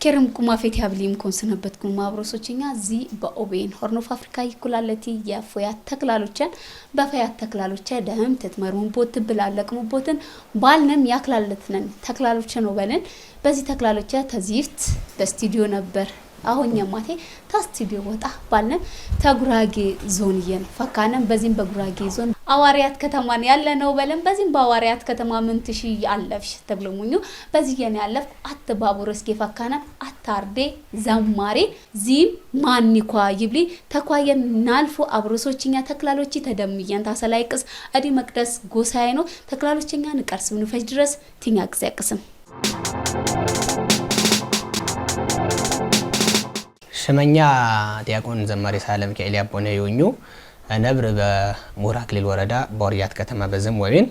كرم كوما في تهابليم كون سنبت كوما بروسوتشينا زي بأوبين هورن اوف افريكا يكولالتي يا فيات تكلالوچن بفيات تكلالوچ دهم تتمرون بوت بلالقم بوتن بالنم ያክላለትነን ተክላሎች ነው በለን በዚህ ተክላሎች ተዚፍት በስቱዲዮ ነበር አሁን የማቴ ታስቱዲዮ ወጣ ባልነም ተጉራጌ ዞን የን ፈካነም በዚህም በጉራጌ ዞን አዋሪያት ከተማን ያለ ነው በለን በዚህም በአዋሪያት ከተማ ምንትሺ ያለፍሽ ተብለሙኙ በዚህ የን ያለፍ አትባቡረስኪ ፈካነም አታርዴ ዘማሪ ዚም ማንኳ ይብሊ ተኳየን ናልፎ አብሮሶችኛ ተክላሎች ተደምየን ታሰላይቅስ አዲ መቅደስ ጎሳይ ነው ተክላሎችኛ ንቀርስ ምንፈጅ ድረስ ትኛክስ ያቅስም ሸመኛ ዲያቆን ዘማሪ ሳለም ከኤልያ ቦነ ይወኙ ነብር በሙራክሊል ወረዳ ቦርያት ከተማ በዘም ወይን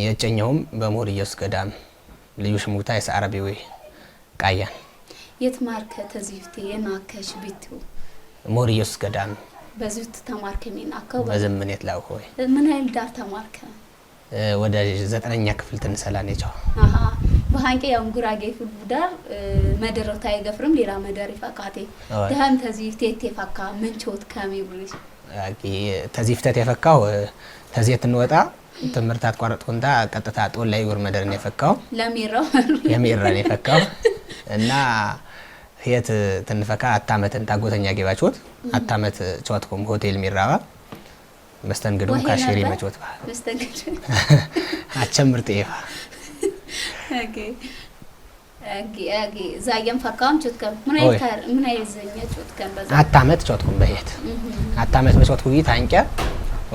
የጨኛውም በሞር ኢየሱስ ገዳም ልዩ ሽሙታ የሰዓረቢው ቃያን የትማርከ ተዚፍቴ የናከሽ ቢቱ ሞር ኢየሱስ ገዳም በዚህት ተማርከሚና አከው በዘመኔት ላው ሆይ ምን አይል ዳር ተማርከ ወደ 9ኛ ክፍል ትንሰላኔቸው አሃ በሃንቄ ያው ጉራጌ ፉዳር መደረታ ይገፍርም ሌላ መደር ይፈካቴ ደህን ተዚፍቴ ተፈካ መንቾት ከሚብሪስ አቂ ተዚፍተት የፈካው ተዚት እንወጣ ትምርት አትቋረጥኩንታ ቀጥታ ጦል ላይ ወር መደርን የፈካው ለሚራን የፈካው እና ህይት ትንፈካ አታመትን ታጎተኛ ገባቾት አታመት ቾትኩም ሆቴል ሚራባ መስተንግዶ ካሽሪ መቾት ባ መስተንግዶ አቸምርጥ ይፋ ኦኬ ዛየም ፈካም ቾትከም ምን አይዘኛ ቾትከም በዛ አታመት ቾትኩም በህት አታመት በቾትኩ ጊዜ ታንቀ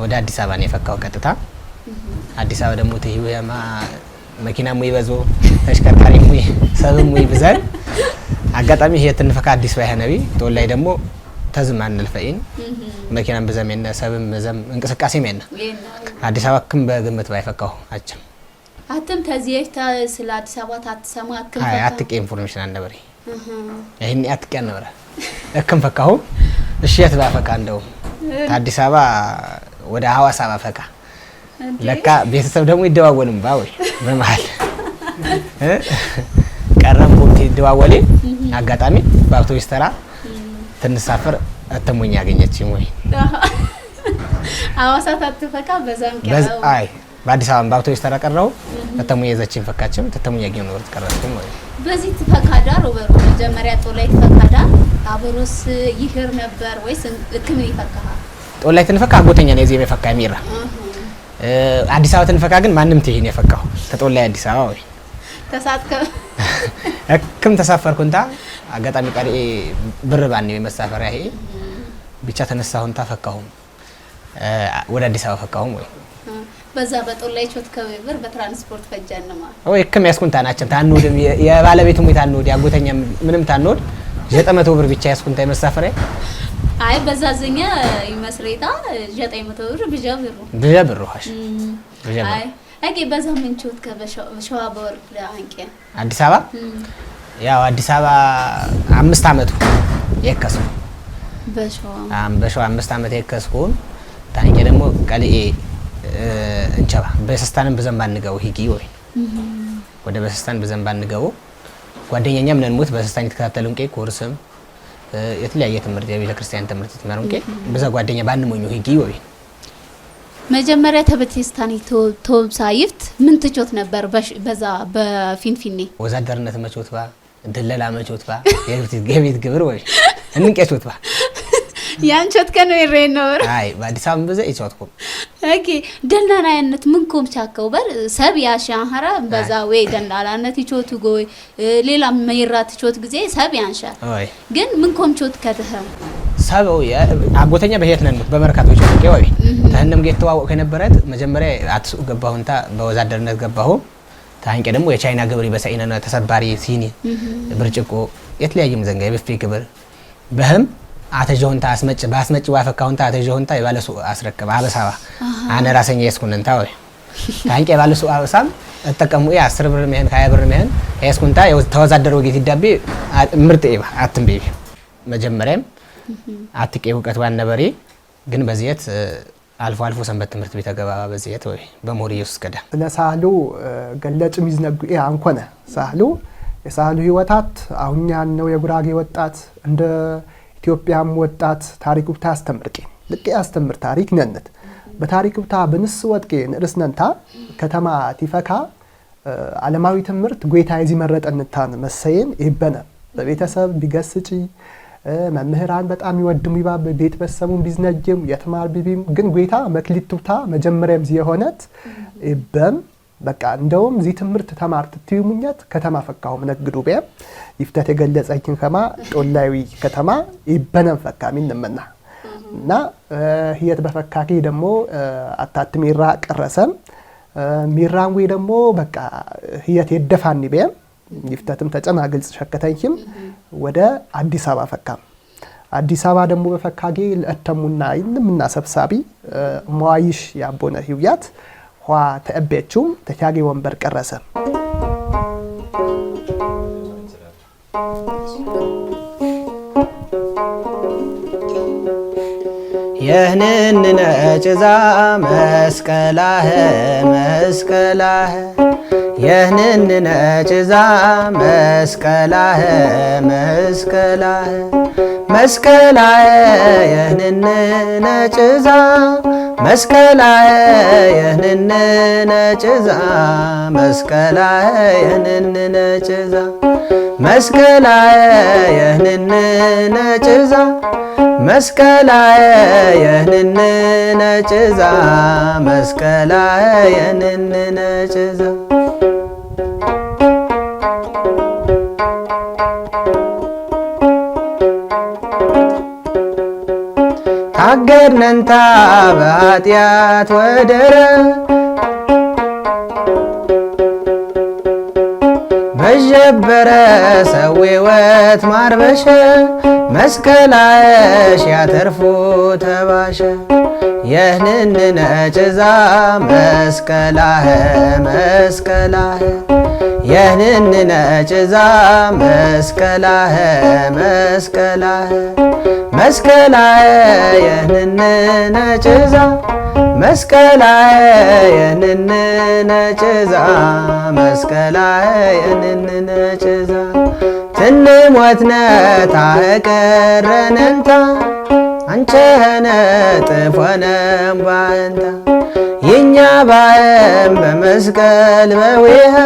ወደ አዲስ አበባ ነው የፈካው ቀጥታ አዲስ አበባ ደግሞ ተይወማ መኪና ሙይ በዞ ተሽከርካሪ ሙይ ሰብም ሙይ ብዛን አጋጣሚ ህይት እንፈካ አዲስ ባይነቢ ጦል ላይ ደግሞ ተዝማን ልፈይን መኪናን በዘመነ ሰብም ዘም እንቅስቃሴ መነ አዲስ አበባ ከም በግምት ባይፈካው አጭም አተም ተዚያይታ ስለ አዲስ አበባ ታትሰማ አከም አይ አትቀ ኢንፎርሜሽን አንደበሪ ይሄን አትቀ ነበር አከም ፈካው እሺ ያትባፈካ እንደው አዲስ አበባ ወደ ሐዋሳ ባፈካ ለካ ቤተሰብ ደግሞ ይደዋወልም ባወይ በመሃል ቀረም ቦት ይደዋወሌ አጋጣሚ በአውቶቡስ ተራ ተንሳፈር አተሞኛ ያገኘችኝ ወይ ሐዋሳ ታትፈካ በዛም ከው አይ በአዲስ አበባ በአውቶቡስ ተራ ቀረው አተሞኛ ይዘችኝ ፈካችም ተተሞኛ ያገኘው ነው ተቀረጥኩኝ ወይ በዚህ ተፈካዳ ሮበሩ መጀመሪያ ጦላይ ተፈካዳ አብሮስ ይሄር ነበር ወይስ እክም ይፈካካ ጦላይ ተንፈካ አጎተኛ ነው የዚህ የፈካ ሚራ አዲስ አበባ ተንፈካ ግን ማንንም ትይን የፈካው ተጦላይ አዲስ አበባ ወይ ተሳትከ እክም ተሳፈርኩንታ አጋጣሚ ቀሪ ብር ባን የመሳፈሪያ ይሄ ብቻ ተነሳሁንታ ፈካሁም ወደ አዲስ አበባ ፈካሁም ወይ በዛ በጦላይ ቾት ከብር በትራንስፖርት ፈጃንማ ወይ እክም ያስኩንታ ናቸው ታንወድ የባለቤቱ ሙይ ታንወድ ያጎተኛ ምንም ታንወድ 900 ብር ብቻ ያስኩንታ የመሳፈሪያ አይ በዛዘኛ ይመስሬታ 900 ብር ብጀብሩ ሀሽ አይ አቂ በዛ ምን ቾት ከበሸዋ በወርቅ ለአንቄ አዲስ አበባ ያው አዲስ አበባ 5 አመቱ የከሱ በሸዋ 5 አመት የከስኩ ታንቄ ደግሞ ቀልኤ እንጨባ በሰስታንም በዘንባን ንገው ሂጊ ወይ ወደ በሰስታን በዘንባን ንገው ጓደኛኛም ነን ሞት በሰስታን ተከታተሉን ቄ ኮርስም የተለያየ ትምርት የቤተ ክርስቲያን ትምርት ተመሩን ቄ በዛ ጓደኛ ባንሞኙ ሂጊ ወይ መጀመሪያ ተበቴስታኒ ቶብሳይፍት ምን ትቾት ነበር በዛ በፊንፊኔ ወዛደርነት መቾት ባ ድለላ መቾት ባ የቤት ግብር ወይ እንንቄቾት ባ ያንቾት ከነ ይሬኖር አይ በአዲስ አበባ በዛ ይቾትኩ ኦኬ ደላላነት ምንኩም ቻከው በር ሰብ ያሻህራ በዛ ወይ ደላላነት ይቾቱ ጎይ ሌላ መይራት ቾት ጊዜ ሰብ ያንሻ ግን ምንኩም ቾት ከተህም ሰበው አጎተኛ በህይወት ነን በመርካቶ ቾት ወይ ታንንም ጌተዋው ከነበረት መጀመሪያ አትሱ ገባሁንታ በወዛደርነት ገባሁ ታንቄ ደግሞ የቻይና ግብር በሳይነና ተሰባሪ ሲኒ ብርጭቆ የተለያየም ዘንጋ የብፌ ግብር በህም አተጆንታ ባስመጭ ዋፈካውንታ አተጆንታ የባለሱ አስረከበ አበሳባ አነ ራሰኛ የስኩንንታ ወይ ታንቄ ባለሱ አበሳም ተጠቀሙ የ10 ብር መህን 20 ብር መህን የስኩንታ ተወዛደረው ጌት ይዳቤ ምርጥ ይባ አትምቤ መጀመሪያም አትቄ ወቀት ዋነበሪ ግን በዚያት አልፎ አልፎ ሰንበት ትምህርት ቤት ተገባባ በዚያት ወይ በሞር ኢየሱስ ገዳ ለሳሉ ገለጭ ሚዝነጉ አንኮነ ሳሉ የሳህሉ ህይወታት አሁን ያነው የጉራጌ ወጣት እንደ ኢትዮጵያም ወጣት ታሪኩ ታስተምርቂ ልክ ያስተምር ታሪክ ነነት በታሪኩታ በንስ ወጥቄ ንርስነንታ ከተማ ቲፈካ ዓለማዊ ትምህርት ጎይታ ይዚ መረጠንታን መሰየን ይበነ በቤተሰብ ቢገስጪ መምህራን በጣም ይወድሙ ይባብ ቤት በሰሙን ቢዝነጅም የትማር ቢቢም ግን ጎይታ መክሊቱታ መጀመሪያም የሆነት ይበም በቃ እንደውም ዚ ትምህርት ተማርት ትዩሙኛት ከተማ ፈካው ነግዱ በ ይፍተት የገለጸችን ከማ ጦላዊ ከተማ ይበነን ፈካሚ እንመና እና ህይወት በፈካኪ ደግሞ አታት ሚራ ቀረሰም ሚራን ወይ ደግሞ በቃ ህይወት ይደፋኒ በ ይፍተትም ተጨማ ግልጽ ሸከተኝም ወደ አዲስ አበባ ፈካም አዲስ አበባ ደግሞ በፈካጌ ለተሙና ይንምና ሰብሳቢ ሟይሽ ያቦነ ህይወት ዋ ተአበቹም ተቻጌ ወንበር ቀረሰ የህንን ነጭዛ መስቀላህ መስቀላህ የህንን ነጭዛ መስቀላህ መስቀላህ መስቀላህ የህንን ነጭዛ መስቀላህ የህንን ነጭዛ መስቀላህ የህንን ነጭዛ መስቀላህ የህንን ነጭዛ መስቀላህ የህንን ነጭዛ መስቀላህ የህንን ነጭዛ ታገድነንታ በኃጢአት ወደረ በጀበረ ሰዌወት ማርበሸ መስቀላሽ ያተርፉ ተባሸ የህንን ነጭዛ መስቀላህ መስቀላህ የህንን ነጭዛ መስቀላህ መስቀላህ መስቀላህ የህንን ነጭዛ መስቀላህ የህንን ነጭዛ መስቀላህ የህንን ነጭዛ ትንሞትነ ታቀረነንታ አንቸነ ጥፎነም ባንታ የኛ ባም በመስቀል በወይሃ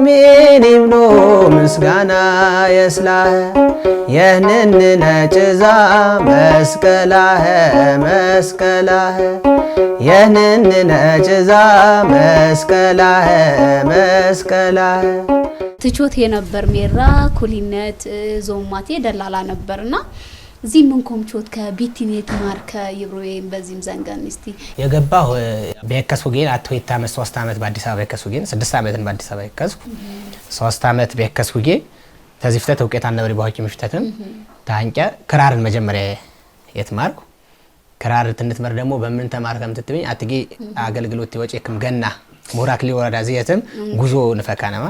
ሚኒምኖ ምስጋና የስላህ የህንን ነጭዛ መስቀላህ መስቀላህ የህንን ነጭዛ መስቀላህ መስቀላህ ትቾት የነበር ሜራ ኩሊነት ዞማቴ ደላላ ነበርና እዚ ምንኮም ቾት ከቢቲኔት ማርከ ይብሮዬን በዚህም ዘንገን እስቲ የገባው በከሱ ግን አጥቶይታ 3 አመት በአዲስ አበባ በከሱ ግን 6 አመትን በአዲስ አበባ በከሱ 3 አመት በከሱ ግን ተዚፍተ ተውቀት አንበሪ ባውቂ ምፍተትም ታንቀ ክራርን መጀመሪያ የትማርኩ ክራር ትንትመር ደግሞ በምን ተማርከም ትትበኝ አትጊ አገልግሎት ይወጪክም ገና ሞራክሊ ወራዳ ዘይተም ጉዞ ንፈካናማ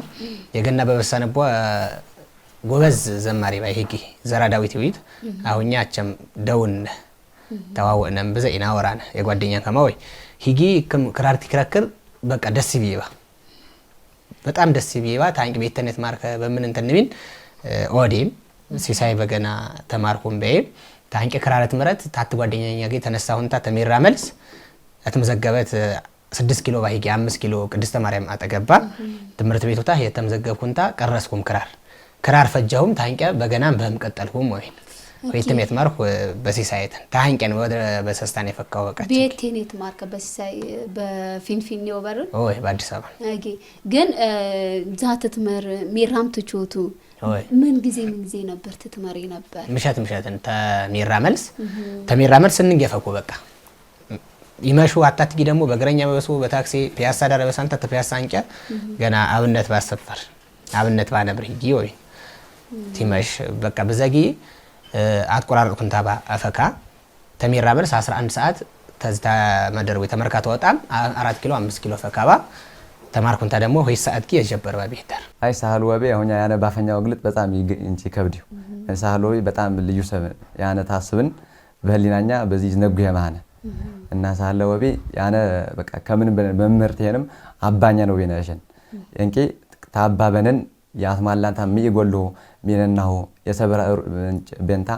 የገና በበሰነቦ ጎበዝ ዘማሪ ባይሄጊ ዘራ ዳዊት ይውት አሁኛቸም ደውን ተዋወነም በዘይና ወራና የጓደኛ ከማወይ ሂጊ ክራርቲ ክራክር በቃ ደስ ይቢባ በጣም ደስ ይቢባ ታንቂ ቤተነት ማርከ በምን እንተንቢን ኦዲም ሲሳይ በገና ተማርኩም በይ ታንቂ ክራረት ምረት ታት ጓደኛኛ ጋር ተነሳሁንታ ተሜራ መልስ አትመዘገበት 6 ኪሎ ባይጊ 5 ኪሎ ቅድስተ ማርያም አጠገባ ትምርት ቤቱታ የተመዘገብኩንታ ቀረስኩም ክራር ፈጃሁም ታንቂያ በገናም በህም ቀጠልኩም ወይተም የትማርኩ በሲሳይት ታንቂያን ወደ በሰስታን የፈካው ወቀት ቤቴኔት ማርከ በሲሳይ በፊንፊን ይወበር ኦይ በአዲስ አበባ ኦኬ ግን ዛት ትመር ሚራም ትቾቱ ምን ጊዜ ነበር ትትመሪ ነበር ምሻትን ተሜራ መልስ እንገፈኩ በቃ ይመሹ አጣጥቂ ደግሞ በግረኛ በበሱ በታክሲ ፒያሳ ዳረበሳንታ ተፒያሳ አንቂያ ገና አብነት ባሰፈር አብነት ባነብር ሂጂ ወይ ቲመሽ በቃ በዘጊ አትቆራርጥኩን ታባ አፈካ ተሜራ መልስ 11 ሰዓት ተዝታ መደርው ተመርካቶ ወጣም 4 ኪሎ 5 ኪሎ ፈካባ ተማርኩንታ ደግሞ ሆይ ሰዓት ኪ የጀበረ ባቢተር አይ ሳህል ወቤ አሁን ያነ ባፈኛው ግልጥ በጣም እንጂ ከብዲው ሳህል ወቤ በጣም ልዩ ሰብ ያነ ታስብን በህሊናኛ በዚህ ነጉ የማነ እና ሳህል ወቤ ያነ በቃ ከምን በመርቴንም አባኛ ነው በነሽን እንቂ ታባበነን ያስማላንታ ሚጎሎ ሚነናው የሰበራ በንታ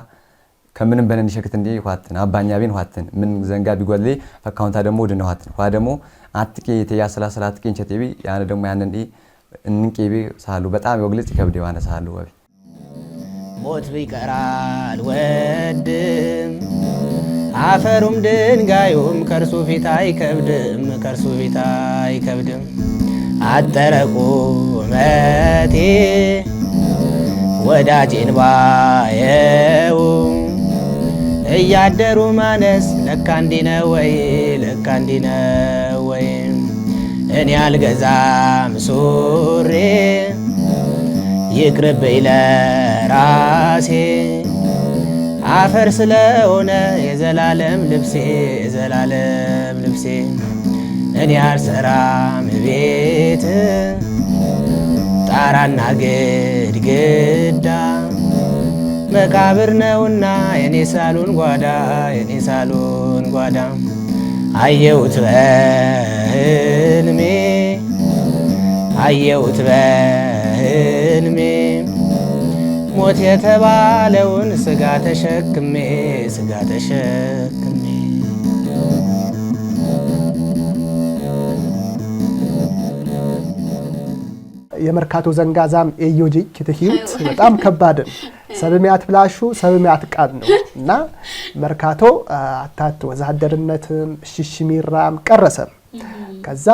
ከምንም በነን ሸክት እንዲ ኋትን አባኛ ቢን ኋትን ምን ዘንጋ ቢጎልሌ ፈካውንታ ደሞ ወድነ ኋትን ኋ ደሞ አጥቂ ተያስላስላ አጥቂ እንቸቴቢ ያን ደሞ ያንን ዲ እንቄቢ ሳሉ በጣም ይወግልጽ ይከብድ ዋና ሳሉ ወቢ ሞት ቢቀራል ወድም አፈሩም ድንጋዩም ከርሱ ፊት አይከብድም አጠረቁ መቴ ወዳጄን ባየው እያደሩ ማነስ ለካ እንዲህ ነው ወይ እኔ አልገዛም ሱሬ ይቅርብኝ ለራሴ አፈር ስለሆነ የዘላለም ልብሴ እኔ አልሰራም ቤት ጣራና ግድግዳ መቃብር ነውና የኔ ሳሎን ጓዳ አየሁት በህልሜ ሞት የተባለውን ስጋ ተሸክሜ የመርካቶ ዘንጋዛም ኤዮጂ ክትሂት በጣም ከባድ ሰብሚያት ብላሹ ሰብሚያት ቃል ነው እና መርካቶ አታት ወዛደርነትም ሽሽሚራም ቀረሰም ከዛ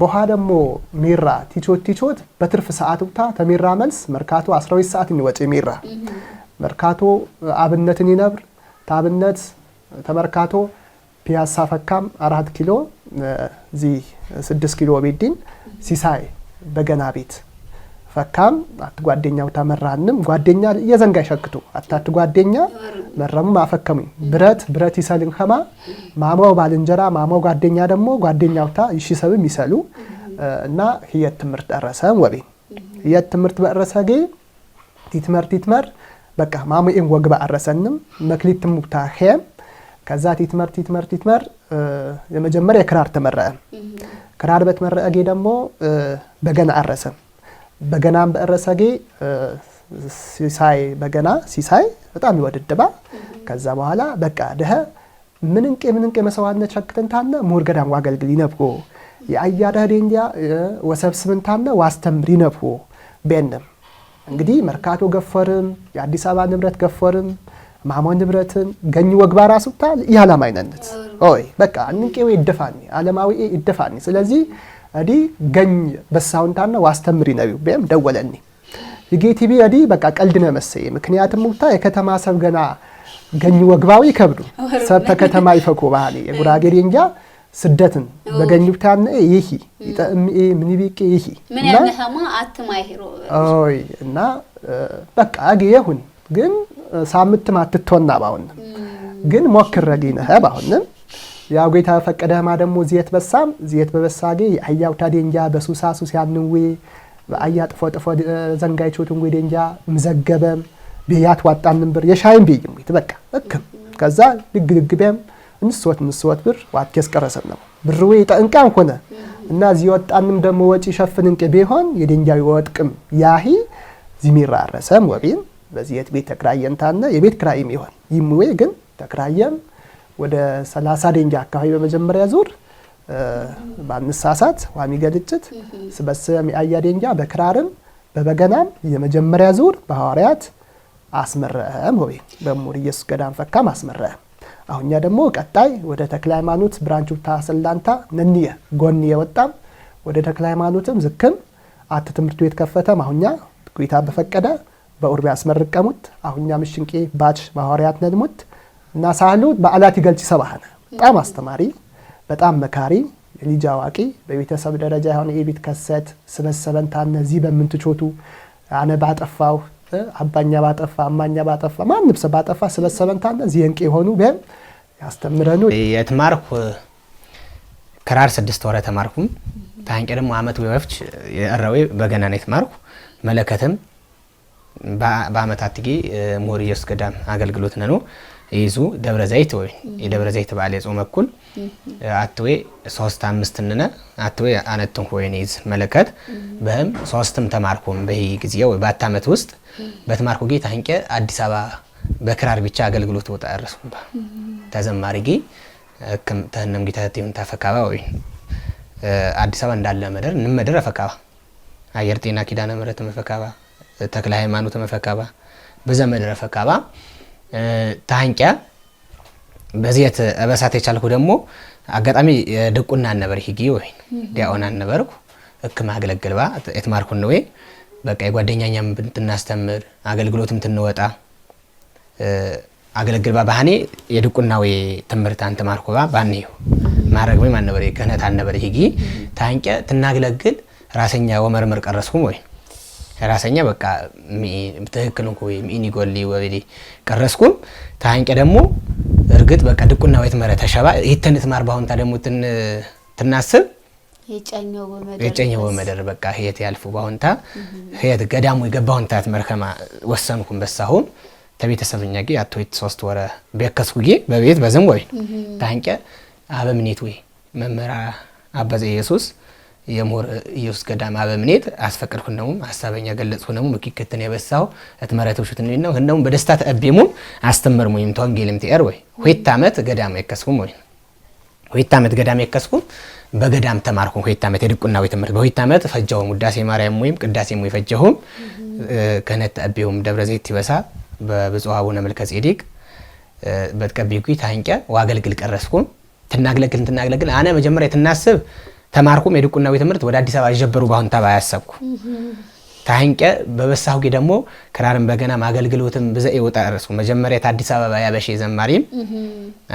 በኋ ደግሞ ሚራ ቲቾት በትርፍ ሰዓት ወጣ ተሚራ መልስ መርካቶ 12 ሰዓት ይወጪ ሚራ መርካቶ አብነትን ይነብር ታብነት ተመርካቶ ፒያሳ ፈካም 4 ኪሎ ዚ 6 ኪሎ ቤዲን ሲሳይ በገና ቤት ፈካም አትጓደኛው ተመራንም ጓደኛ የዘንጋ ሸክቱ አታትጓደኛ መረም አፈከሙ ብረት ይሰልን ከማ ማማው ባልንጀራ ማማው ጓደኛ ደግሞ ጓደኛውታ ይሽሰብም ይሰሉ እና ህየት ትምርት ደረሰም ወቤ ህየት ትምርት በረሰጌ ቲትመር በቃ ማሙኤን ወግባ አረሰንም መክሊት ሙክታ ሄም ከዛ ቲትመር የመጀመሪያ ክራር ተመረቀ ክራር በተመረቀ ደግሞ በገና አረሰም በገናም በረሰጌ ሲሳይ በጣም ይወድድባ ከዛ በኋላ በቃ ደህ ምንንቄ መስዋዕትነት ሸክተንታነ ሞርገዳም ዋገልግል ይነብቆ የአያዳ ደንዲያ ወሰብስምንታነ ዋስተምር ይነብቆ በእንደም እንግዲህ መርካቶ ገፈርም የአዲስ አበባ ንብረት ገፈርም ማሞን ንብረትን ገኝ ወግባ ራሱታል ያላም አይነነት ኦይ በቃ እንቄው ይደፋኒ ዓለማዊ ይደፋኒ ስለዚህ አዲ ገኝ በሳውንታና ዋስተምሪ ነው በም ደወለኒ የጌቲቢ አዲ በቃ ቀልድነ መሰይ ምክንያቱም ሙታ የከተማ ሰብ ገና ገኝ ወግባው ይከብዱ ሰብ ተከተማ ይፈኩ ባህሊ የጉራጌ እንጃ ስደትን በገኙታና ይሂ ይጣም ምን ቢቄ ይሂ ምን ያነሃማ አትማይ ሄሮ ኦይ እና በቃ አገየሁን ግን ሳምንት ማትቶና ባውን ግን ሞክረጊነ ባውን ያው ጌታ ፈቀደማ ደግሞ ዚየት በበሳጌ ያያው ታዲንጃ በሱሳሱ ሲያንዌ በአያ ጥፎ ዘንጋይቾቱን ወደንጃ ምዘገበም ቢያት ዋጣንን ብር የሻይም ቢይም በቃ እክም ከዛ ድግድግበም እንስወት ብር ዋትከስ ቀረሰም ነው ብርዌ ጠንቃን ሆነ እና ዚወጣንም ደግሞ ወጪ ሸፍንን ቢሆን የደንጃው ወጥቅም ያሂ ዚሚራ አረሰም ወቢን በዚየት ቤት ተክራየንታና የቤት ክራይም ይሆን ይምዌ ግን ተክራየም ወደ 30 ደንጃ አካባቢ በመጀመሪያ ዙር ባንሳሳት ዋሚ ገልጭት ስበሰም ያያ ደንጃ በክራርም በበገናም የመጀመሪያ ዙር በሐዋርያት አስመረም ሆይ በሙር ኢየሱስ ገዳም ፈካም አስመረም አሁንኛ ደግሞ ቀጣይ ወደ ተክለ ሃይማኖት ብራንቹ ታሰላንታ ነንየ ጎን የወጣም ወደ ተክለ ሃይማኖትም ዝክም ትምህርት ቤት ከፈተም አሁንኛ ጌታ በፈቀደ በኡርቢ አስመረቀሙት አሁንኛ ምሽንቄ ባች በሐዋርያት ነድሙት እና ሳሉ በአላት ይገልጽ ሰባህነ በጣም አስተማሪ በጣም መካሪ የልጅ አዋቂ በቤተሰብ ደረጃ የሆነ የቤት ከሰት ስበሰበንታነ ዚ በምንትቾቱ አነ ባጠፋው አባኛ ባጠፋ አማኛ ባጠፋ ማንም ሰው ባጠፋ ስበሰበንታነ ዚንቄ ሆኑ በም ያስተምረኑ የትማርኩ ክራር 6 ወር ተማርኩም ታንቀ ደግሞ አመት ወፍች የአራዌ በገና ነው የተማርኩ መለከተም በአመታት ጊዜ ሞር ኢየሱስ ገዳም አገልግሎት ነው ይዙ ደብረ ዘይት ወይ የደብረ ዘይት ባለ ጾም እኩል አትዌ 3-5 ነነ አትዌ አነቱን ሆይን ይዝ መለከት በህም 3ም ተማርኩም በይ ጊዜው በአመት ውስጥ በተማርኩ ጌታ አንቀ አዲስ አበባ በክራር ብቻ አገልግሎት ወጣ አረስኩባ ተዘማሪጊ ከም ተነም ጌታ ተይውን ታፈካባ ወይ አዲስ አበባ እንዳለ መደር እንመደረ ፈካባ አየር ጤና ኪዳነ ምህረት መፈካባ ተክለ ሃይማኖት መፈካባ በዘመደረ ፈካባ ታንቂያ በዚያት አበሳት የቻልኩ ደግሞ አጋጣሚ ድቁና ነበር ይጊ ወይ ዲያኦና ነበርኩ እክ ማገለግልባ የተማርኩ ነው ወይ በቃ የጓደኛኛም ብንተናስተምር አገልግሎትም ትንወጣ አገለግልባ ባህኔ የድቁና ወይ ትምህርት አንተ ማርኩባ ባኔው ማረግ ወይ ማን ነበር የከነት አልነበር ይጊ ታንቂያ ትናገለግል ራሰኛ ወመርመር ቀረስኩም ወይ ራሰኛ በቃ በትክክል ነው ወይ ሚኒ ጎሊ ወይዲ ቀረስኩም ታንቀ ደግሞ እርግጥ በቃ ድቁና ወይ ተመረ ተሸባ ይተንት ማር ባሁንታ ደግሞ ትናስብ የጨኛው በመደር በቃ ህይት ያልፉ ባሁንታ ህይት ገዳሙ ይገባሁንታ ተመርከማ ወሰንኩም በሳሁም ተቤተሰብኛ ጊ አቶይት 3 ወረ በከስኩጊ በቤት በዘም ወይ ታንቀ አበምኔት ወይ መመራ አባዘ ኢየሱስ የሞር ኢየሱስ ገዳም አበምኔት አስፈቅድኩ ነው ሐሳበኛ ገለጽኩ ነው ምክክተን ያበሳው አትመረተውሽት ነው ህነው በደስታ ተአቤሙ አስተምርሙኝ ተወንጌልም ተር ወይ ሁለት አመት ገዳም የከስኩም ወይ ሁለት አመት ገዳም የከስኩም በገዳም ተማርኩ ሁለት አመት የድቁና ወይ ትምህርት በሁለት አመት ፈጃው ሙዳሴ ማርያም ወይም ቅዳሴም ወይ ፈጀሁም ከነት ተአቤሙም ደብረ ዘይት ይበሳ በብፁዕ አቡነ መልከ ጼዴቅ በተቀበይኩ ታንቂያ ዋገልግል ቀረስኩም ትናገለግል አነ መጀመሪያ ትናስብ ተማርኩም የድቁና ወይ ትምህርት ወደ አዲስ አበባ ይጀበሩ ባሁን ታባ ያሰብኩ ታንቀ በበሳሁ ጊዜ ደግሞ ክራርም በገና ማገልግሎትም በዘይ ወጣ አረስኩ መጀመሪያ አዲስ አበባ ያበሽ ዘማሪም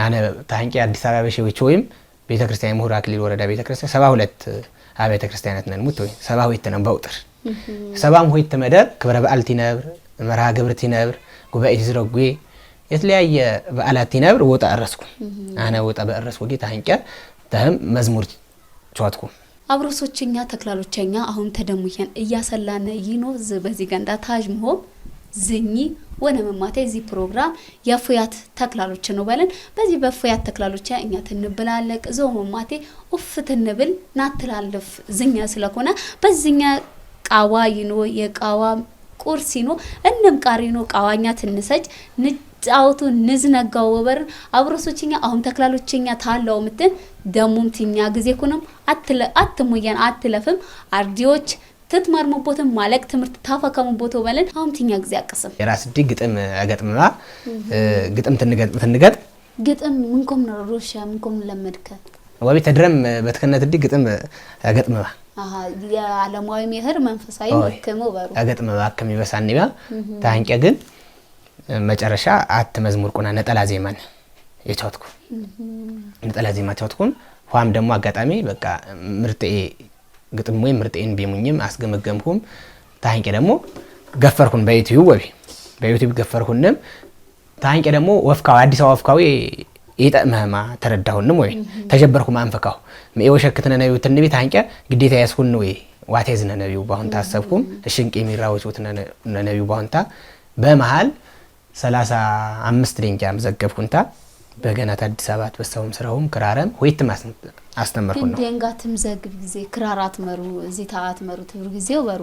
አነ ታንቀ አዲስ አበባ ያበሽ ወይም ቤተክርስቲያን ምሁር አክሊል ወረዳ ቤተክርስቲያን 72 አብያተ ክርስቲያናት ነን ሙት ወይ 72 ነን በውጥር 70 ሆይት ተመደር ክብረ በዓልቲ ነብር መርሃ ግብርቲ ነብር ጉባኤ ዝረጉ የተለያየ በዓላት ነብር ወጣ አረስኩ አነ ወጣ በአረስኩ ጊዜ ታንቀ ተም መዝሙር ቻትኩ አብሮሶችኛ ተክላሎችኛ አሁን ተደሙየን እያሰላነ ይኖ በዚህ ገንዳ ታጅምሆ ዝኚ ወነ መማቴ እዚ ፕሮግራም ያፉያት ተክላሎች ነው ባለን በዚህ በፉያት ተክላሎች እኛ ተንብላለቅ ዘው መማቴ ኡፍ ተንብል ናትላልፍ ዝኛ ስለሆነ በዚህኛ ቃዋ ይኖ የቃዋ ቁርሲኖ እንም ቃሪኖ ቃዋኛ ትንሰጅ ንጫውቱ ንዝነጋው ወበር አብሮሶችኛ አሁን ተክላሎችኛ ታለው ምትን ደሙም ትኛ ጊዜ ኩንም አትሙያን አትለፍም አርዲዎች ትትማርሙቦትም ማለቅ ትምርት ታፈከሙቦት ወበለን አሁን ትኛ ጊዜ አቀሰም የራስ ዲ ግጥም አገጥምባ ግጥም ትንገጥ ግጥም ምንኩም ነው ሮሻ ምንኩም ለመድከ ወቢ ተድረም በተከነት ዲ ግጥም አገጥምባ የዓለማዊ ምህር መንፈሳዊ ምክሙ በሩ አገጥምባ ከሚበሳንባ ታንቀ ግን መጨረሻ አት መዝሙር ቆና ነጠላ ዜማን የቻትኩ ነጠላ ዜማ ቻትኩን ኋም ደግሞ አጋጣሚ በቃ ምርጤ ግጥም ወይ ምርጤን ቢሙኝም አስገመገምኩም ታንቀ ደግሞ ገፈርኩን በዩቲዩብ ገፈርኩንም ታንቀ ደግሞ ወፍካው አዲስ አበባ ወፍካው ይጣመማ ተረዳሁንም ወይ ተጀበርኩ ማንፈካው መኤው ሸክተነ ነው ትንቢ ታንቀ ግዴታ ያስኩን ነው ዋቴዝነ ነው ባሁን ታሰብኩም እሽንቄ ሚራዎች ወትነ ነው ባሁንታ በመሃል 35 ደንጃም ዘገብኩንታ በገና አዲስ አበባ ተበሳውም ስራውም ክራራም ሆይት አስተምርኩ ነው ደንጋትም ዘግብ ጊዜ ክራራት መሩ እዚ ታአት መሩ ትብሩ ጊዜው በሩ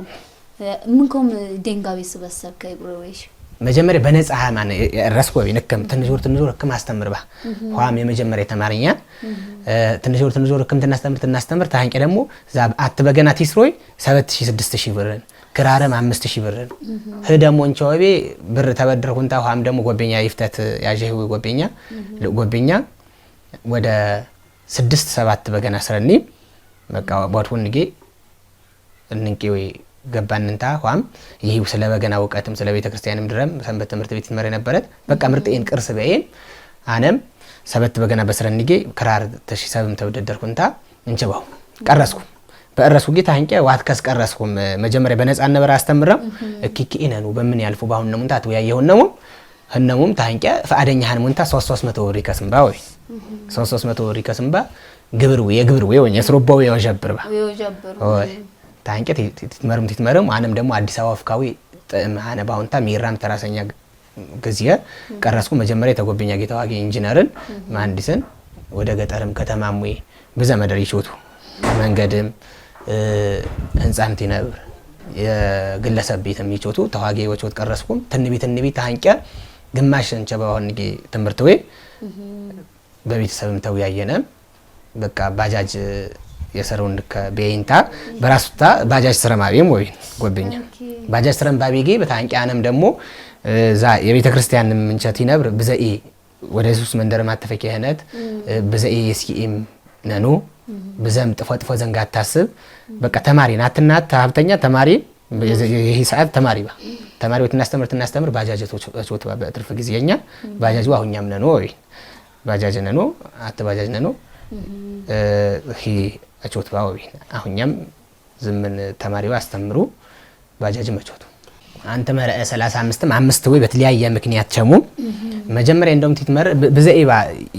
ምንኩም ደንጋዊ ስበሰብ ከይብሮሽ መጀመሪያ በነጻ ሃማን ረስኮ ይነከም ትንጆር እከም አስተምርባ ኋም የመጀመሪያ ተማሪኛ ትንጆር እከም ትናስተምር ታንቀ ደግሞ ዛብ አት በገና ቲስሮይ 7600 ብርን ክራራም 5000 ብርን ህደሞን ቾቤ ብር ተበድርኩንታ ኋም ደግሞ ጎበኛ ይፍተት ያጀው ጎበኛ ወደ 6-7 በገና ስረኒ በቃ ባትሁንጌ እንንቄው ገባንንታ ኋም ይሄው ስለ በገና ወቀትም ስለ ቤተክርስቲያንም ድረም ሰንበት ትምህርት ቤት ተመረ ነበረት በቃ ምርጤን ቅርስ በይን አነም ሰበት በገና በስረኒጌ ክራር ተሽሰብም ተወደደርኩንታ እንጨባው ቀረስኩ በእረሱ ጌታ አንቀ ዋት ከስቀረስኩም መጀመሪያ በነጻ ነበር አስተምረም እኪኪ ኢነኑ በምን ያልፉ ባሁን ነው እንታት ወያየው ነው ህነሙም ታንቀ ፈአደኛ ሀንሙንታ 300 ብር ይከስምባ ወይ 300 ብር ይከስምባ የግብር ወይ ወስሮባው ያጀብርባ ወይ ታንቀ ትትመርም አንም ደግሞ አዲስ አበባ ፍካዊ ማነ ባሁንታ ሚራም ተራሰኛ ጊዜ ቀረስኩ መጀመሪያ የተጎበኛ ጌታዋጊ ኢንጂነርን መሐንዲስን ወደ ገጠርም ከተማም ወይ በዘመደር ይቾቱ መንገድም ህንጻም ትነብር የግለሰብ ቤትም ይቾቱ ተዋጊ ወቾት ቀረስኩም ትንቢት ታንቀ ግማሽን ቸባውን ትምርት ወይ በቤተሰብም ተወያየነ በቃ ባጃጅ የሰሩን ከቤይንታ በራሱታ ባጃጅ ስረማቤም ወይ ጎበኛ ባጃጅ ስረም ባቤጌ በታንቂያንም ደግሞ ዛ የቤተ ክርስቲያን ምንቸት ይነብር በዘኢ ወደ ኢየሱስ መንደር ማተፈክ የህነት በዘኢ የስኪም ነኑ በዘም ጥፎ ዘንጋ ታስብ በቃ ተማሪ ናትናት ሀብተኛ ተማሪ ይሄ ሰዓት ተማሪ ወትናስተምር ባጃጅቶች በትርፍ ጊዜኛ ባጃጅ አሁንኛም ነኑ ወይ ባጃጅ ነኑ አትባጃጅ ነኑ ይሄ አቾት ባው አሁንኛም ዝምን ተማሪው አስተምሩ ባጃጅ መቾቱ አንተ መረ 35 5 ወይ በተለያየ ምክንያት ቸሙ መጀመሪያ እንደውም ትትመር በዘኢባ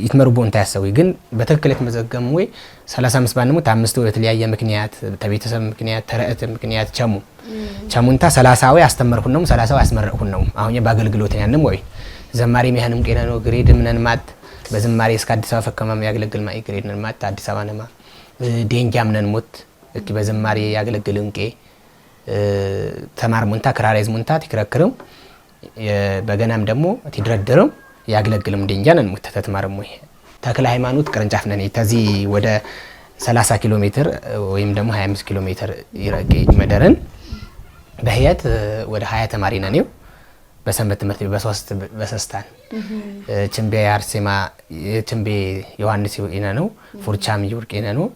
ይትመሩ ቦንታ ያሰው ግን በትክክል የተመዘገሙ ወይ 35 ባንሙ 5 ወይ በተለያየ ምክንያት ተቤተሰብ ምክንያት ተረእት ምክንያት ቸሙንታ 30 ወይ አስተምርኩን ነው 30 ወይ አስመረቅኩን ነው አሁን በአገልግሎት ያንም ወይ ዘማሪ መህንም ቀና ነው ግሬድ ምነን ማት በዝማሬ እስከ አዲስ አበባ ፈከማም ያገለግል ማይ ግሬድ ነን ማት አዲስ አበባ ነማ ዴንጃም ነን ሞት እኪ በዝማሬ ያገለግልን ቀ ተማር ሙንታ ክራራይዝ ሙንታ ትክረክረው በገናም ደግሞ ትድረደረው ያገለግልም ዴንጃነን ሙት ተተማርም ወይ ተክለ ሃይማኖት ቅርንጫፍ ነን ተዚ ወደ 30 ኪሎ ሜትር ወይም ደግሞ 25 ኪሎ ሜትር ይረቀ መደረን በህይወት ወደ 20 ተማሪ ነን በሰንበት ትምህርት በሰስታን ችምቤ አርሴማ ችምቤ ዮሐንስ ይነነው ፉርቻም ይወርቅ ይነነው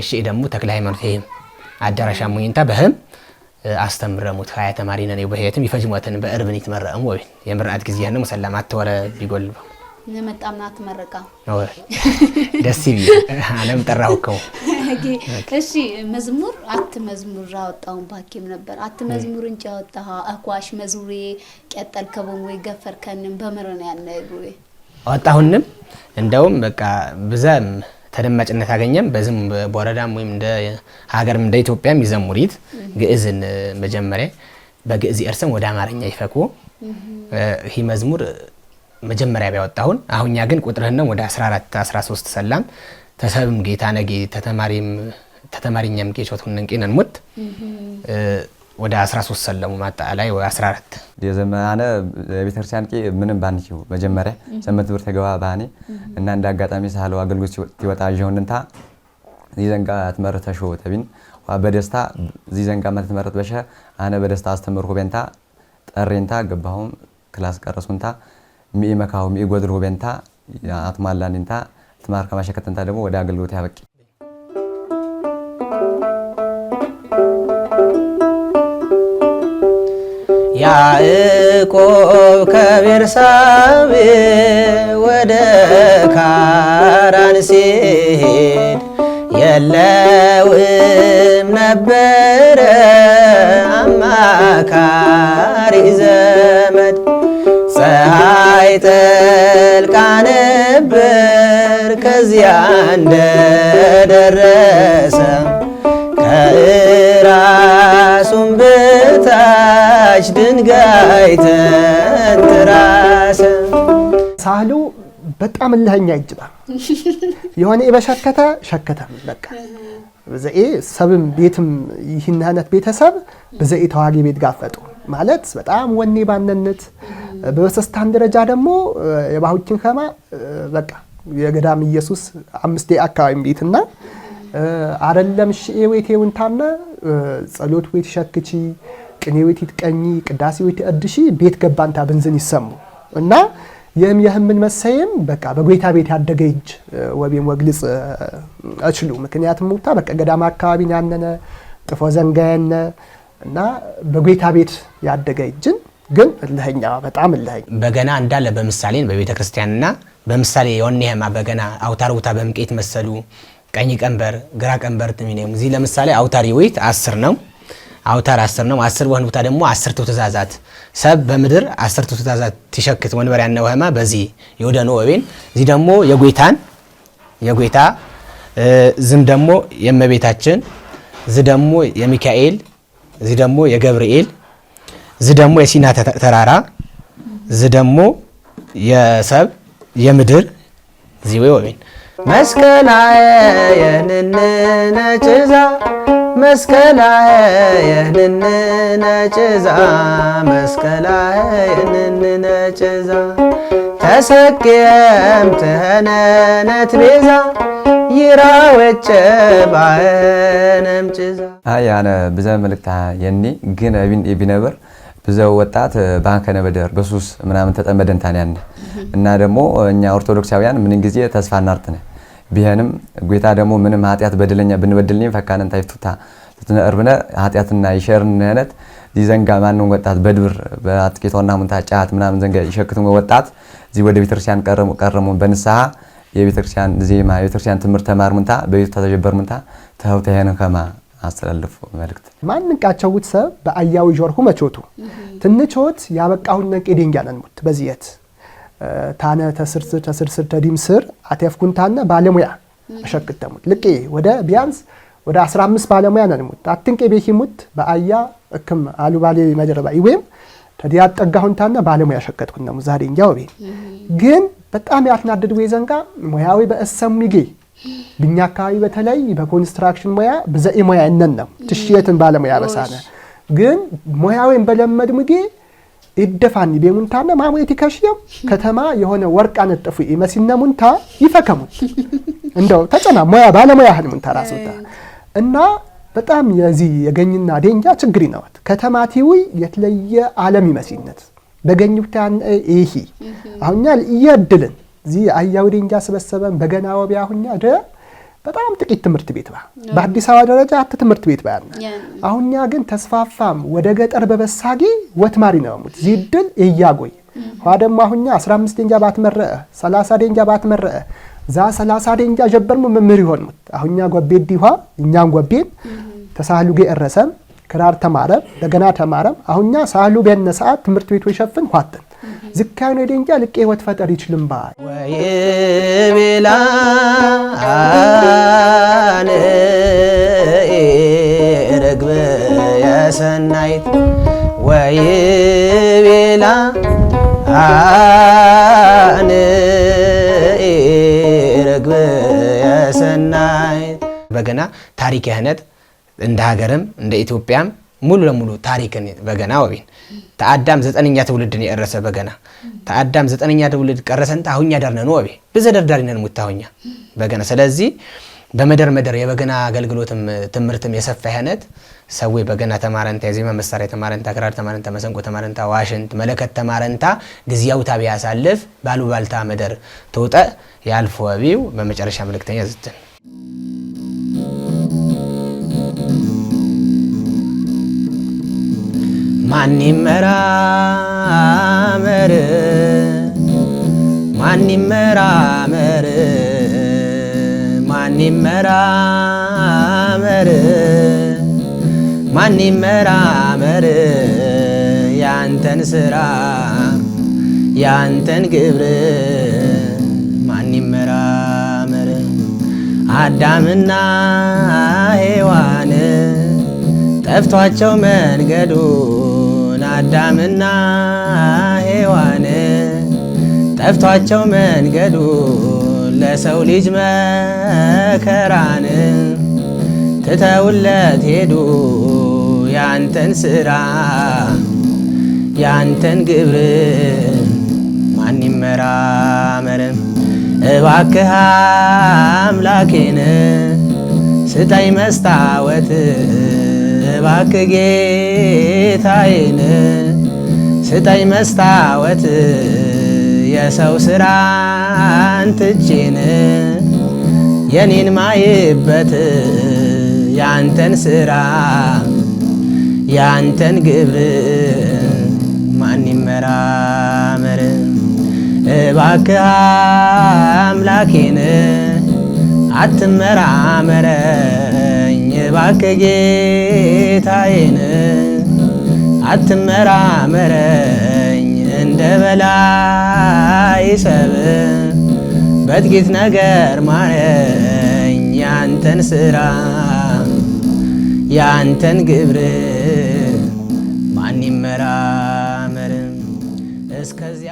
እሺ ደግሞ ተክለ ሃይማኖት ይሄም አዳራሻ ሙይንታ በህም አስተምረሙት 20 ተማሪ ነን በህይወትም ይፈጅሞተን በእርብን ይተመረሙ ወይ የምርአት ጊዜ ያነ መሰላማት ተወረ ቢጎል ለመጣምናት መረቃ ነው ደስ ይል አለም ጠራውከው እሺ መዝሙር መዝሙር አወጣው ባኪም ነበር መዝሙር እንጂ አወጣው አኳሽ መዝሙሬ ቀጠል ከቦም ወይ ገፈርከንም በመረና ያነግሩ አወጣሁንም እንደውም በቃ በዛም ተደማጭነት አገኘም በዝም በወረዳም ወይም እንደ ሀገርም እንደ ኢትዮጵያም ይዘሙሪት ግዕዝን መጀመሪያ በግዕዝ እርሰም ወደ አማርኛ ይፈኩ ይህ መዝሙር መጀመሪያ ቢያወጣሁን አሁንኛ ግን ቁጥርህን ነው ወደ 14 13 ሰላም ተሰብም ጌታ ነጌ ተተማሪኛም ጌቾቱን እንቀነን ሙት ወደ 13 ሰለሙ ማጣላይ ወይ 14 የዘመናነ ቤተክርስቲያን ቂ ምንም ባንቺው መጀመሪያ ሰንበት ትምህርት ተገባ ባኔ እና እንደ አጋጣሚ ሳለው አገልግሎት ይወጣ ጀውንንታ ዚዘንጋ ተመረተሾ ተቢን በደስታ ዚዘንጋ ማለት ተመረተ በሻ አነ በደስታ አስተምርኩ በእንታ ጠሬንታ ገባሁም ክላስ ቀረሱንታ ሚመካው ሚጎድሩ በእንታ አትማላንንታ ተማርካ ማሸከተንታ ደግሞ ወደ አገልግሎት ያበቂ ያዕቆብ ከቤርሳቤ ወደ ካራን ሲሄድ የለውም ነበረ አማካሪ ዘመድ ፀሐይ ጠልቃ ነበር ከዚያ እንደደረሰ ከራሱም በታች ድንጋይ ተንተራሰ ሳህሉ በጣም ለኛ ይጅባ የሆነ ሸከተ በቃ በዘኤ ሰብም ቤትም ይህናነት ቤተሰብ በዘኤ ተዋጊ ቤት ጋፈጡ ማለት በጣም ወኔ ባነነት በሰስታን ደረጃ ደግሞ የባሁችን ከማ በቃ የገዳም ኢየሱስ 5 አካባቢ ቤትና አረለም ሺኤዌት ይውንታና ጸሎት ቤት ሸክቺ ቅኔ ቤት ይትቀኝ ቅዳሴ ቤት እድሺ ቤት ገባንታ በንዝን ይሰሙ እና የምን መሰየም በቃ በጎይታ ቤት ያደገ እጅ ወቤም ወግልጽ አችሉ ምክንያቱም ሙታ በቃ ገዳም አካባቢ ያነነ ጥፎ ዘንጋየነ እና በጎይታ ቤት ያደገ እጅን ግን ለኛ በጣም ለኛ በገና እንዳለ በመሳሌን በቤተ ክርስቲያንና በመሳሌ የወኔማ በገና አውታሩታ በምቄት መሰሉ ቀኝ ቀንበር ግራ ቀንበር ተሚነም እዚ ለምሳሌ አውታሪ ወይት 10 ነው አውታር 10 ነው 10 ወንቡታ ደግሞ 10 ትእዛዛት ሰብ በመድር 10 ትእዛዛት ተሸክት ወንበር ያነው ሀማ በዚህ ይወደኖ ወቤን እዚ ደግሞ የጎይታ ዝም ደግሞ የመቤታችን እዚ ደግሞ የሚካኤል እዚ ደግሞ የገብርኤል እዚ ደግሞ የሲና ተራራ ዝደሞ የሰብ የምድር ዚዌ ወቤን መስቀላየ የንንነጭዛ መስቀላየ የንንነጭዛ መስቀላየ የንንነጭዛ ተሰቅየም ተነነት ቤዛ ይራወጨ ባነም ጭዛ ያነ ብዘ መልክታ የኒ ግን ቢነበር ብዘው ወጣት ባንከ ነበደር በሱስ ምናምን ተጠመደን ታንያን እና ደግሞ እኛ ኦርቶዶክሳውያን ምን ጊዜ ተስፋ እናርተነ ቢሄንም ጌታ ደግሞ ምንም ኃጢያት በደለኛ ብንበድልኝ ፈካነን ታይፍቱታ ተነርብነ ኃጢያትና ይሸርነነት ዲዘንጋ ማንነው ወጣት በድብር በአጥቂቶና ሙንታ ጫት ምናምን ዘንጋ ይሸክቱም ወጣት እዚ ወደ ቤተክርስቲያን ቀረሙ በንስሐ የቤተክርስቲያን ዜማ የቤተክርስቲያን ትምህርት ተማር ሙንታ በቤቱ ተጀበር ሙንታ ተውተ ያነ ከማ አስተላልፉ መልእክት ማንቃቸውት ሰብ በአያው ጆርሁ መቾቱ ትንቾት ያበቃሁን ነቄዴንጋ ነንሙት በዚየት ታነ ተስርስር ተዲም ስር አተፍኩንታና ባለሙያ አሸክተሙት ልቄ ወደ ቢያንስ ወደ 15 ባለሙያ ነንሙት አትንቄ ቤሂሙት በአያ እክም አሉ ባለ መጀረባ ይወም ተዲያ ጠጋሁንታና ባለሙያ አሸከትኩና ሙዛሬ እንጃውቤ ግን በጣም ያትናደድ ወይዘንጋ ሙያዊ በእሰምይጌ ብኛ አካባቢ በተለይ በኮንስትራክሽን ሙያ በዘይ ሙያ እንነም ትሽየትን ባለሙያ በሳነ ግን ሙያውን በለመድምጌ ይደፋኒ በሙንታና ማሙየት ይከሽየም ከተማ የሆነ ወርቅ አነጥፉ ይመስነሙንታ ይፈከሙት እንደው ተጨና ሙያ ባለሙያ ህንሙንታ ራሱታ እና በጣም የዚህ የገኝና ደንጃ ችግር ነው ከተማቲው የተለየ ዓለም ይመስይነት በገኝብታን ይሄ አሁንኛል ይያድልን ዚ አያው ደንጃ ሰበሰበን በገና ወቢያ አሁንኛ በጣም ጥቂት ትምህርት ቤት በአዲስ አበባ ደረጃ ትምህርት ቤት ባያና አሁንኛ ግን ተስፋፋም ወደ ገጠር በበሳጊ ወትማሪ ነውሙት ዚድል እያጎይ ኋደም አሁንኛ 15 ደንጃ ባትመረአ 30 ደንጃ ባትመረአ ዛ 30 ደንጃ ጀበርሙ መምህር ይሆንሙት አሁንኛ ጎቤት ዲዋ እኛም ጎቤት ተሳሉ ገረሰም ክራር ተማረ በገና ተማረ አሁንኛ ሳሉ በነ ሰዓት ትምህርት ቤት ወይሸፍን ኳተን ዝካዩን ደንጃ ልቄ ወት ፈጠር ይችልም ባይ ወይ ቤላ አነ ረግበ ያሰናይት ወይ ቤላ አነ ረግበ ያሰናይት በገና ታሪክ ያህነት እንደ ሀገርም እንደ ኢትዮጵያም ሙሉ ለሙሉ ታሪክን በገና ወቢን ተአዳም 9ኛ ትውልድን ያረሰ በገና ተአዳም 9ኛ ትውልድ ቀረሰንታ አሁኛ ዳርነን ወቢ በዘደርዳሪነን ሙታውኛ በገና ስለዚህ በመደር የበገና አገልግሎትም ትምህርትም የሰፋ ያህነት ሰው በገና ተማረንታ የዜማ መሳሪያ ተማረንታ ክራር ተማረንታ መሰንቆ ተማረንታ ዋሽንት መለከት ተማረንታ ግዚያው ታቢያ ያሳልፍ ባሉባልታ መደር ተውጠ ያልፎ ወቢው በመጨረሻ መልእክተኛ ዝትን ማንመራ መረ ማንመራ መረ ማንመራ መረ ማንመራ መረ ያንተን ስራ ያንተን ግብር ማንመራ መረ አዳምና ሔዋን ጠፍቷቸው መንገዱ አዳምና ሔዋን ጠፍቷቸው መንገዱ ለሰው ልጅ መከራን ትተውለት ሄዱ ያንተን ስራ ያንተን ግብር ማን ይመራመር እባክህ አምላኬን ስጠኝ መስታወት እባክህ ጌታዬን ስጠኝ መስታወት የሰው ስራን ትቼን የኔን ማይበት ያንተን ስራ ያንተን ግብር ማን ይመራመር እባክህ አምላኬን አትመራመረኝ እባክህ ጌታዬን አትመራመረኝ እንደ በላይ ሰብ በጥቂት ነገር ማረኝ ያንተን ስራ ያንተን ግብር ማን ይመራመር እስከዚህ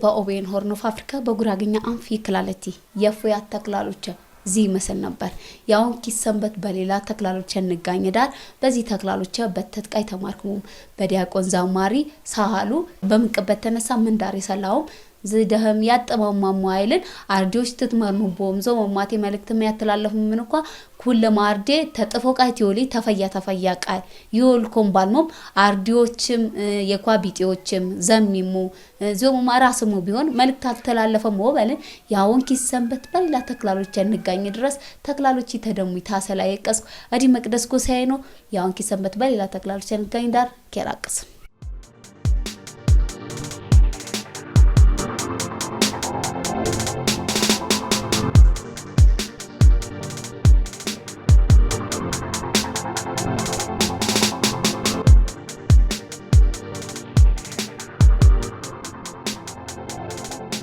በኦቤን ሆርን ኦፍ አፍሪካ በጉራግኛ አንፊ ክላለቲ የፎያ ተክላሎች ዚ መስል ነበር ያውን ኪሰንበት በሌላ ተክላሎች እንጋኝዳር በዚህ ተክላሎች በተጥቃይ ተማርኩም በዲያቆን ዛማሪ ሳሃሉ በመቀበት ተነሳ መንዳር ይሰላው ዝደህም ያጠማማሙ አይልን አርዲዎች ትትመርኑ ቦምዞ ማማቴ መልእክት ያተላለፉ ምን እንኳን ኩል ለማርዴ ተጥፎቃት ይወሊ ተፈያ ቃይ ይወልኩም ባልሞም አርዲዎችም የኳቢጤዎችም ዘሚሙ ዞም ማራስሙ ቢሆን መልእክት አልተላለፈም ወበልን ያውን ኪሰንበት በሌላ ተክላሎች እንጋኝ ድረስ ተክላሎች ተደሙ ታሰላ የቀስኩ አዲ መቅደስ ኮሳይ ነው ያውን ኪሰንበት በሌላ ተክላሎች እንጋኝ ዳር ከራቅስ